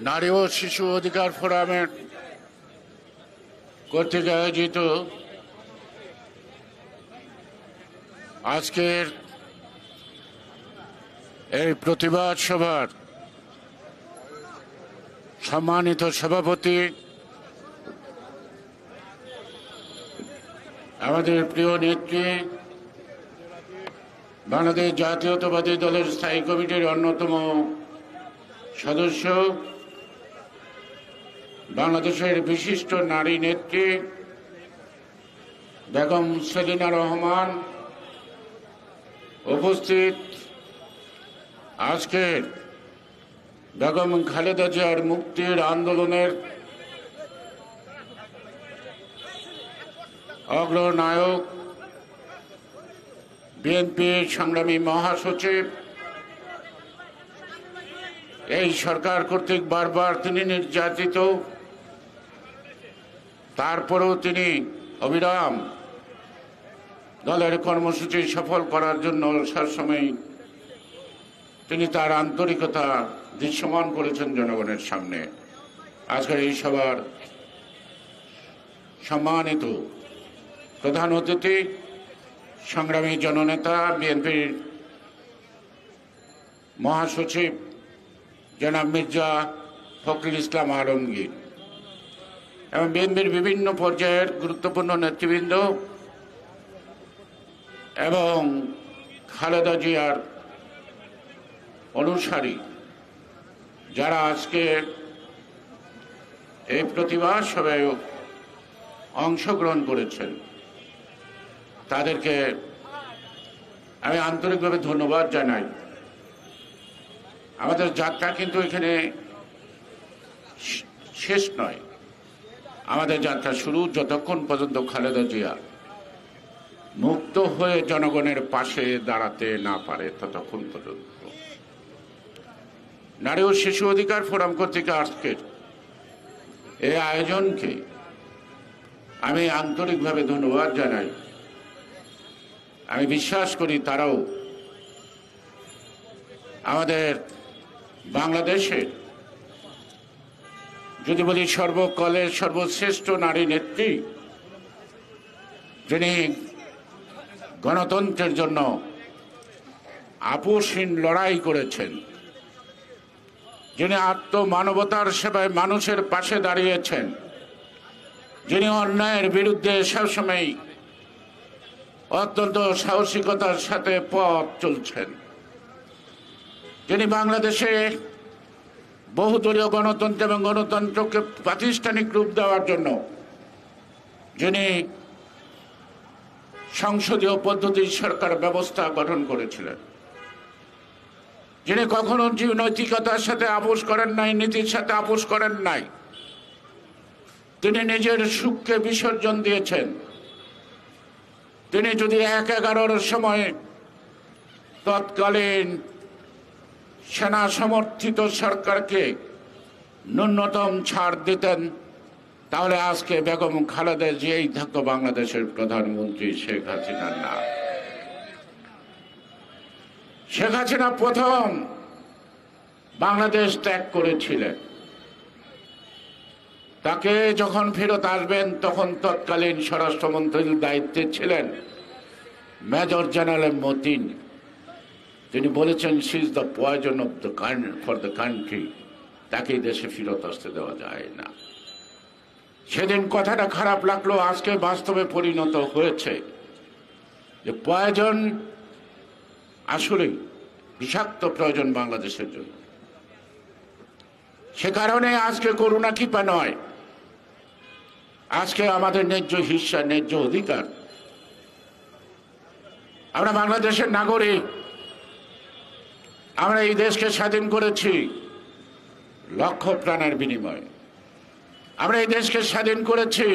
নারী ও শিশু অধিকার ফোরামের কর্তৃক আয়োজিত আজকের এই প্রতিবাদ সভার সম্মানিত সভাপতি, আমাদের প্রিয় নেত্রী, বাংলাদেশ জাতীয়তাবাদী দলের স্থায়ী কমিটির অন্যতম সদস্য, বাংলাদেশের বিশিষ্ট নারী নেত্রী বেগম সেলিনা রহমান, উপস্থিত আজকের বেগম খালেদা জিয়ার মুক্তির আন্দোলনের অগ্রনায়ক, বিএনপির সংগ্রামী মহাসচিব, এই সরকার কর্তৃক বারবার তিনি নির্যাতিত, তারপরেও তিনি অবিরাম দলের কর্মসূচি সফল করার জন্য সবসময় তিনি তার আন্তরিকতা দৃশ্যমান করেছেন জনগণের সামনে। আজকের এই সভার সম্মানিত প্রধান অতিথি, সংগ্রামী জননেতা, বিএনপির মহাসচিব জনাব মির্জা ফখরুল ইসলাম আলমগীর এবং বিএনপির বিভিন্ন পর্যায়ের গুরুত্বপূর্ণ নেতৃবৃন্দ এবং খালেদা জিয়ার অনুসারী যারা আজকে এই প্রতিবাদ সভায় অংশগ্রহণ করেছেন, তাদেরকে আমি আন্তরিকভাবে ধন্যবাদ জানাই। আমাদের যাত্রা কিন্তু এখানে শেষ নয়, আমাদের যাত্রা শুরু যতক্ষণ পর্যন্ত খালেদা জিয়া মুক্ত হয়ে জনগণের পাশে দাঁড়াতে না পারে ততক্ষণ পর্যন্ত। নারী ও শিশু অধিকার ফোরাম কর্তৃক আজকের এই আয়োজনকে আমি আন্তরিকভাবে ধন্যবাদ জানাই। আমি বিশ্বাস করি তারাও আমাদের বাংলাদেশের, যদি বলি সর্বকালের সর্বশ্রেষ্ঠ নারী নেত্রী, যিনি গণতন্ত্রের জন্য আপোষহীন লড়াই করেছেন, যিনি আত্মমানবতার সেবায় মানুষের পাশে দাঁড়িয়েছেন, যিনি অন্যায়ের বিরুদ্ধে সবসময় অত্যন্ত সাহসিকতার সাথে পথ চলছেন, যিনি বাংলাদেশে বহুদলীয় গণতন্ত্র এবং গণতন্ত্রকে প্রাতিষ্ঠানিক রূপ দেওয়ার জন্য যিনি সংসদীয় পদ্ধতির সরকার ব্যবস্থা গঠন করেছিলেন, যিনি কখনো নৈতিকতার সাথে আপোষ করেন নাই, নীতির সাথে আপোষ করেন নাই, তিনি নিজের সুখকে বিসর্জন দিয়েছেন। তিনি যদি ১/১১-র সময় তৎকালীন সেনা সমর্থিত সরকারকে ন্যূনতম ছাড় দিতেন, তাহলে আজকে বেগম খালেদা জিয়াই থাকতো বাংলাদেশের প্রধানমন্ত্রী, শেখ হাসিনার না। শেখ হাসিনা প্রথম বাংলাদেশ ত্যাগ করেছিলেন। তাকে যখন ফেরত আসবেন তখন তৎকালীন স্বরাষ্ট্রমন্ত্রীর দায়িত্বে ছিলেন মেজর জেনারেল মতিন। তিনি বলেছেন, she is the poison of the for the country, তাকে দেশে ফেরত আসতে দেওয়া যায় না। সেদিন কথাটা খারাপ লাগলো, আজকে বাস্তবে পরিণত হয়েছে যে প্রয়োজন আসলেই বিষাক্ত প্রয়োজন বাংলাদেশের জন্য। সে কারণে আজকে করুণা কৃপা নয়, আজকে আমাদের ন্যায্য হিস্সা, ন্যায্য অধিকার। আমরা বাংলাদেশের নাগরিক, আমরা এই দেশকে স্বাধীন করেছি লক্ষ প্রাণের বিনিময়ে। আমরা এই দেশকে স্বাধীন করেছি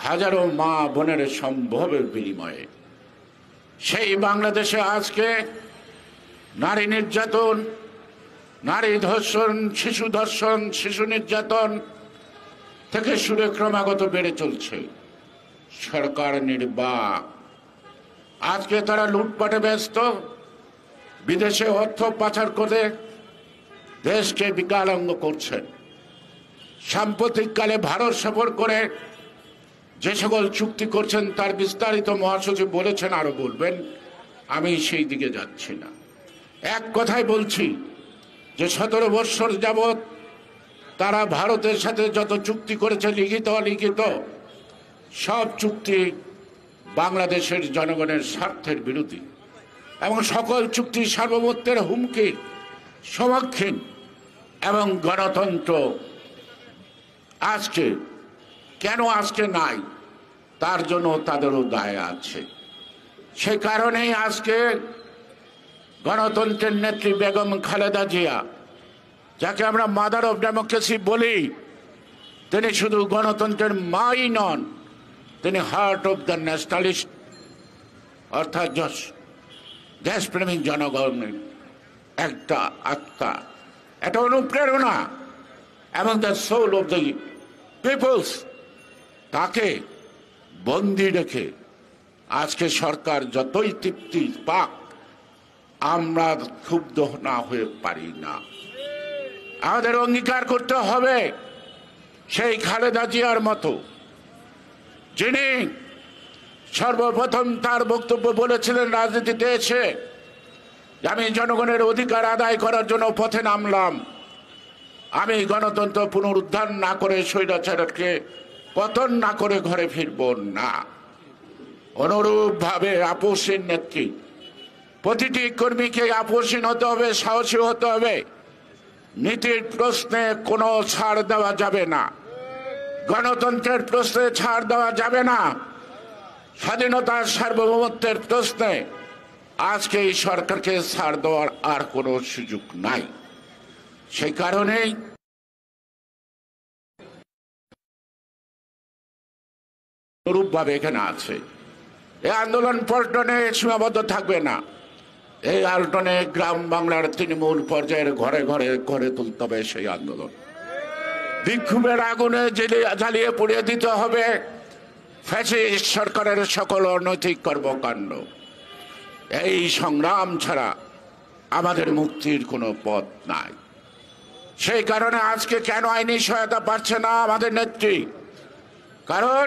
হাজারো মা বোনের সম্ভবের বিনিময়ে। সেই বাংলাদেশে আজকে নারী নির্যাতন, নারী ধর্ষণ, শিশু নির্যাতন থেকে শুরু ক্রমাগত বেড়ে চলছে। সরকার নির্বাক, আজকে তারা লুটপাটে ব্যস্ত, বিদেশে অর্থ পাচার করে দেশকে বিকলাঙ্গ করছেন। সাম্প্রতিককালে ভারত সফর করে যে সকল চুক্তি করছেন তার বিস্তারিত মহাসচিব বলেছেন, আরো বলবেন, আমি সেই দিকে যাচ্ছি না। এক কথাই বলছি যে 17 বৎসর যাবৎ তারা ভারতের সাথে যত চুক্তি করেছে, লিখিত অলিখিত, সব চুক্তি বাংলাদেশের জনগণের স্বার্থের বিরোধী এবং সকল চুক্তি সার্বভৌমত্বের হুমকির সম্মুখীন। এবং গণতন্ত্র আজকে কেন আজকে নাই, তার জন্য তাদেরও দায় আছে। সে কারণেই আজকে গণতন্ত্রের নেত্রী বেগম খালেদা জিয়া, যাকে আমরা মাদার অফ ডেমোক্রেসি বলি, তিনি শুধু গণতন্ত্রের মাই নন, তিনি হার্ট অফ দ্য ন্যাশনালিস্ট, অর্থাৎ দেশপ্রেমিক জনগণের একটা আত্মা, একটা অনুপ্রেরণা এবং the soul of the peoples. তাকে বন্দি রেখে আজকে সরকার যতই তৃপ্তি পাক, আমরা ক্ষুব্ধ না হয়ে পারি না। আমাদের অঙ্গীকার করতে হবে সেই খালেদা জিয়ার মতো, যিনি সর্বপ্রথম তার বক্তব্য বলেছিলেন রাজনীতিতে এসে, আমি জনগণের অধিকার আদায় করার জন্য পথে নামলাম, আমি গণতন্ত্র পুনরুদ্ধার না করে স্বৈরাচারকে পতন না করে ঘরে ফিরব না। অনুরূপভাবে আপসীন নেত্রী, প্রতিটি কর্মীকে আপসীন হতে হবে, সাহসী হতে হবে। নীতির প্রশ্নে কোনো ছাড় দেওয়া যাবে না, গণতন্ত্রের প্রশ্নে ছাড় দেওয়া যাবে না, স্বাধীনতার সার্বভৌমত্বের প্রশ্নে আজকে এই সরকারকে ছাড় দেওয়ার আর কোনো সুযোগ নাই। সেই কারণেই অনুরূপভাবে এখানে আছে। এই আন্দোলন পল্টনে সীমাবদ্ধ থাকবে না। এই আন্দোলনে গ্রাম বাংলার তৃণমূল পর্যায়ের ঘরে ঘরে গড়ে তুলতে হবে সেই আন্দোলন। বিক্ষোভের আগুনে জ্বালিয়ে পুড়িয়ে দিতে হবে ফ্যাসিস্ট সরকারের সকল অনৈতিক কর্মকাণ্ড। এই সংগ্রাম ছাড়া আমাদের মুক্তির কোনো পথ নাই। সেই কারণে আজকে কেন আইনি সহায়তা পাচ্ছে না আমাদের নেত্রী? কারণ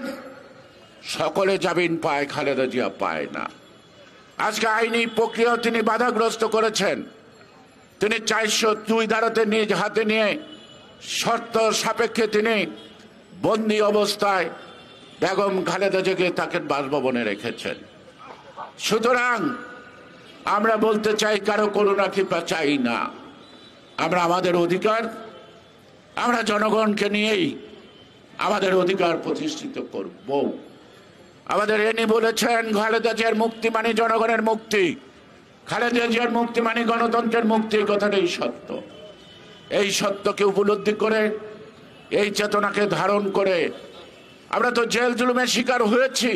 সকলে জামিন পায়, খালেদা জিয়া পায় না। আজকে আইনি প্রক্রিয়া তিনি বাধাগ্রস্ত করেছেন। তিনি 402 ধারাতে নিজ হাতে নিয়ে শর্ত সাপেক্ষে তিনি বন্দী অবস্থায় বেগম খালেদা জিয়াকে তাকে বাসভবনে রেখেছেন। সুতরাং আমরা বলতে চাই, কারো করুণা কৃপা চাই না। আমরা আমাদের অধিকার, আমরা জনগণকে নিয়েই আমাদের অধিকার প্রতিষ্ঠিত করব। আমাদের এনি বলেছেন, খালেদা জিয়ার মুক্তি মানে জনগণের মুক্তি, খালেদা জিয়ার মুক্তি মানে গণতন্ত্রের মুক্তি। কথাটাই সত্য। এই সত্যকে উপলব্ধি করে, এই চেতনাকে ধারণ করে আমরা তো জেল জুলুমের শিকার হয়েছি।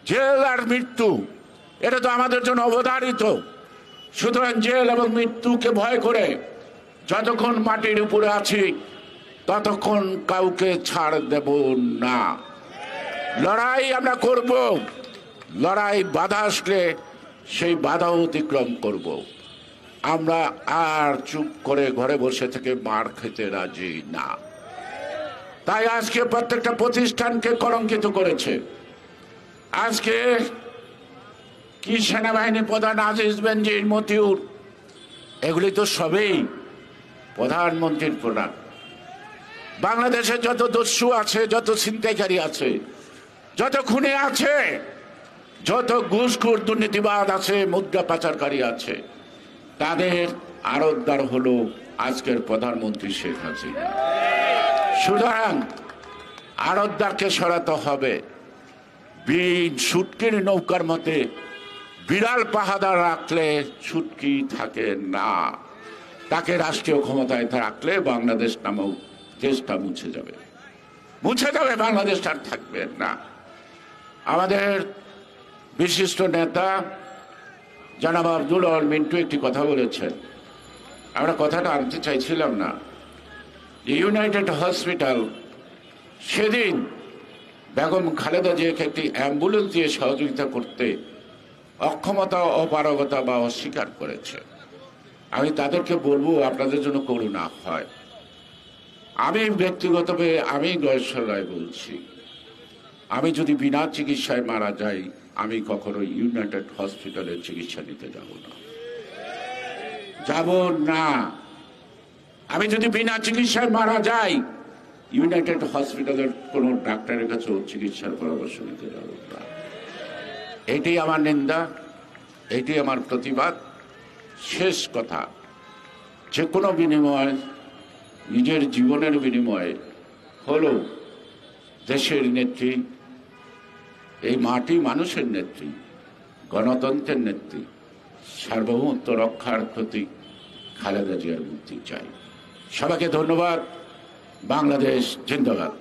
জেল আর মৃত্যু এটা তো আমাদের জন্য অবধারিত। সুতরাং জেল এবং মৃত্যুকে ভয় করে যতক্ষণ মাটির উপরে আছি ততক্ষণ কাউকে ছাড় দেব না। লড়াই আমরা করব, লড়াই বাধা আসলে সেই বাধা অতিক্রম করব। আমরা আর চুপ করে ঘরে বসে থেকে মার খেতে রাজি না। তাই আজকে প্রত্যেকটা প্রতিষ্ঠানকে কলঙ্কিত করেছে। আজকে কি সেনাবাহিনী প্রধান আজিজ বেনজির, মতিউর, এগুলি তো সবই প্রধানমন্ত্রীর প্রোডাক্ট। বাংলাদেশে যত দস্যু আছে, যত ছিনতাইকারী আছে, যত খুনে আছে, যত ঘুষখোর দুর্নীতিবাদ আছে, মুদ্রা পাচারকারী আছে, তাদের আরোদ্দার হলো আজকের প্রধানমন্ত্রী শেখ হাসিনা। সুতরাং আরোদ্দারকে সরাতে হবে। শুটকির নৌকার মতে বিড়াল পাহাদার রাখলে শুটকি থাকে না। তাকে রাষ্ট্রীয় ক্ষমতায় রাখলে বাংলাদেশ নামক দেশটা মুছে যাবে, বাংলাদেশ আর থাকবে না। আমাদের বিশিষ্ট নেতা জনাব আব্দুল আল মিন্টু একটি কথা বলেছেন, আমরা কথাটা আনতে চাইছিলাম না। ইউনাইটেড হসপিটাল সেদিন বেগম খালেদা জিয়াকে একটি অ্যাম্বুলেন্স দিয়ে সহযোগিতা করতে অক্ষমতা, অপারগতা বা অস্বীকার করেছে। আমি তাদেরকে বলবো আপনাদের জন্য করুণা হয়। আমি ব্যক্তিগতভাবে আমি গয়েশ্বর রায় বলছি, আমি যদি বিনা চিকিৎসায় মারা যাই আমি কখনো ইউনাইটেড হসপিটালের চিকিৎসা নিতে যাব না, যাব না। আমি যদি বিনা চিকিৎসায় মারা যাই ইউনাইটেড হসপিটালের কোনো ডাক্তারের কাছেও চিকিৎসার পরামর্শ নিতে যাব না। এটাই আমার নিন্দা, এটাই আমার প্রতিবাদ। শেষ কথা, যে কোনো বিনিময় নিজের জীবনের বিনিময়ে হলো দেশের নেত্রী, এই মাটি মানুষের নেত্রী, গণতন্ত্রের নেত্রী, সার্বভৌমত্ব রক্ষার প্রতীক খালেদা জিয়ার মুক্তি চাই। সবাইকে ধন্যবাদ। বাংলাদেশ জিন্দাবাদ।